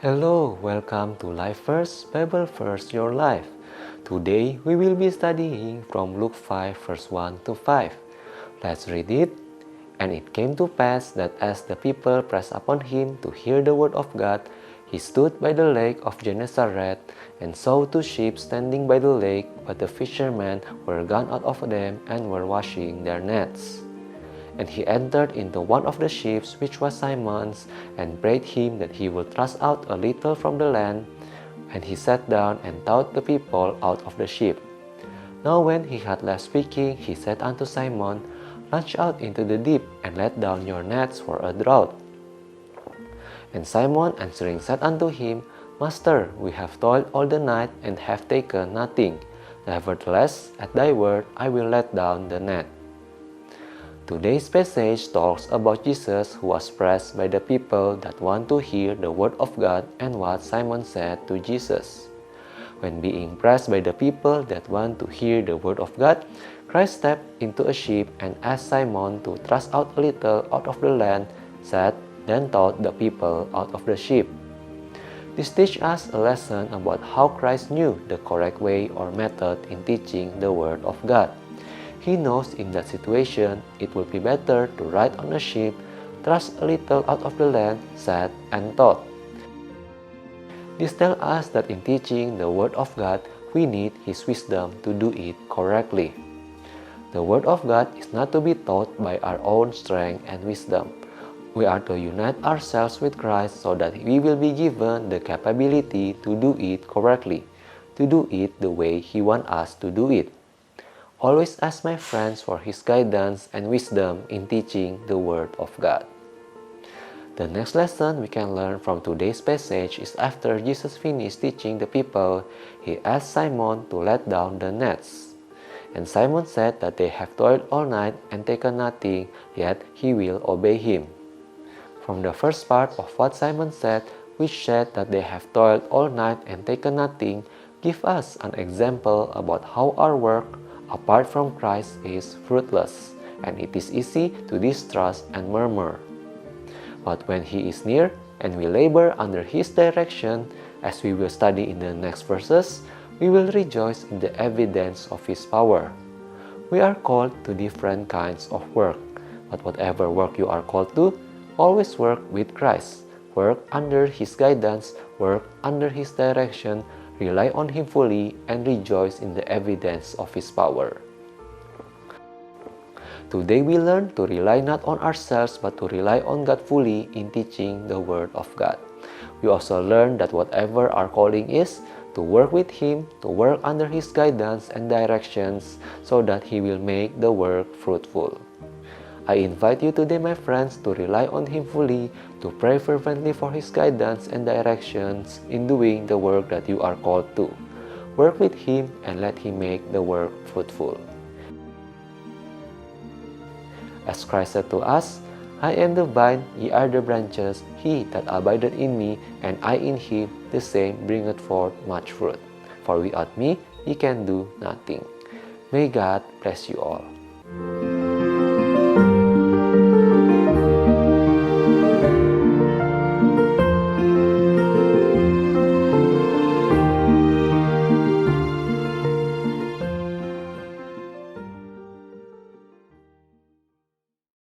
Hello, welcome to LifeVerse, Bible Verse Your Life. Today we will be studying from Luke 5 verse 1 to 5. Let's read it. And it came to pass that as the people pressed upon him to hear the word of God, he stood by the lake of Gennesaret and saw two ships standing by the lake, but the fishermen were gone out of them and were washing their nets. And he entered into one of the ships, which was Simon's, and prayed him that he would thrust out a little from the land. And he sat down and taught the people out of the ship. Now when he had left speaking, he said unto Simon, Launch out into the deep, and let down your nets for a draught. And Simon answering said unto him, Master, we have toiled all the night, and have taken nothing. Nevertheless, at thy word I will let down the net. Today's passage talks about Jesus who was pressed by the people that want to hear the word of God and what Simon said to Jesus. When being pressed by the people that want to hear the word of God, Christ stepped into a ship and asked Simon to thrust out a little out of the land, sat, then taught the people out of the ship. This teaches us a lesson about how Christ knew the correct way or method in teaching the word of God. He knows in that situation it would be better to ride on a ship, thrust a little out of the land, sat, and taught. This tells us that in teaching the Word of God, we need His wisdom to do it correctly. The Word of God is not to be taught by our own strength and wisdom. We are to unite ourselves with Christ so that we will be given the capability to do it correctly, to do it the way He wants us to do it. Always ask my friends for his guidance and wisdom in teaching the Word of God. The next lesson we can learn from today's passage is after Jesus finished teaching the people, he asked Simon to let down the nets. And Simon said that they have toiled all night and taken nothing, yet he will obey him. From the first part of what Simon said, which said that they have toiled all night and taken nothing, give us an example about how our work apart from Christ is fruitless, and it is easy to distrust and murmur. But when He is near and we labor under His direction, as we will study in the next verses, we will rejoice in the evidence of His power. We are called to different kinds of work, but whatever work you are called to, always work with Christ. Work under His guidance, work under His direction, rely on Him fully, and rejoice in the evidence of His power. Today we learn to rely not on ourselves but to rely on God fully in teaching the Word of God. We also learn that whatever our calling is, to work with Him, to work under His guidance and directions so that He will make the work fruitful. I invite you today, my friends, to rely on Him fully, to pray fervently for His guidance and directions in doing the work that you are called to. Work with Him and let Him make the work fruitful. As Christ said to us, I am the vine, ye are the branches, he that abideth in me, and I in him, the same bringeth forth much fruit. For without me ye can do nothing. May God bless you all.